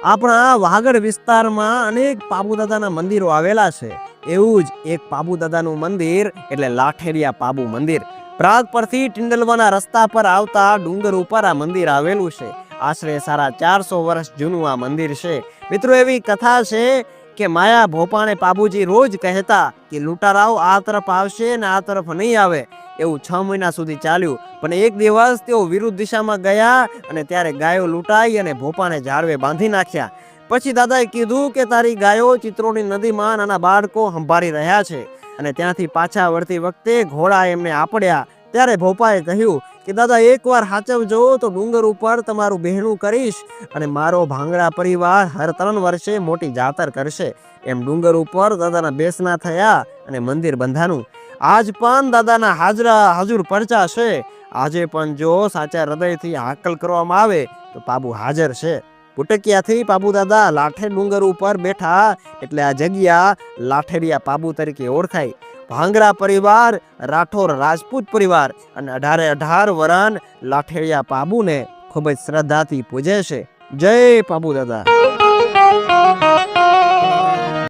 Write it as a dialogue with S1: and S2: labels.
S1: આપણા વાગડ વિસ્તારમાં અનેક પાબુદાદાના મંદિરો આવેલા છે. એવું જ એક પાબુદાદાનું મંદિર એટલે લાઠેરિયા પાબુ મંદિર. પ્રાગ પરથી ટિંડલવાના રસ્તા પર આવતા ડુંગર ઉપર આ મંદિર આવેલું છે. આશરે 450 વર્ષ જૂનું આ મંદિર છે. મિત્રો, એવી કથા છે કે માયા ભોપાણે પાબુજી રોજ કહેતા કે લૂંટારાઓ આ તરફ આવશે ને આ તરફ નહીં આવે. એવું 6 મહિના સુધી ચાલ્યું. પણ એક દિવસ તેઓ વિરુદ્ધ દિશામાં ગયા અને ત્યારે ગાયો લૂંટાઈ અને ભોપાને ઝાડવે બાંધી નાખ્યા. પછી દાદાએ કીધું કે તારી ગાયો ચિત્રોની નદીમાં નાના બાળકો સંભાળી રહ્યા છે. અને ત્યાંથી પાછા વળતી વખતે ઘોડા એમને આપડ્યા. ત્યારે ભોપાએ કહ્યું કે દાદા, એકવાર હાચવજો તો ડુંગર ઉપર તમારું બહેણું કરીશ અને મારો ભાંગડા પરિવાર હર 3 વર્ષે મોટી જાતર કરશે. એમ ડુંગર ઉપર દાદાના બેસના થયા અને મંદિર બંધાનું. આજ પણ દાદાના હાજર પરચા છે. આજે પણ જો સાચા હૃદયથી હાકલ કરવામાં આવે તો પાબુ હાજર છે. પુટકિયાથી પાબુ દાદા લાઠે ડુંગર ઉપર બેઠા એટલે આ જગ્યા લાઠેરિયા પાબુ તરીકે ઓળખાય. ભાંગડા પરિવાર, રાઠોર રાજપૂત પરિવાર અને 18 વરણ લાઠેરિયા પાબુને ખૂબ જ શ્રદ્ધાથી પૂજે છે. જય પાબુ દાદા.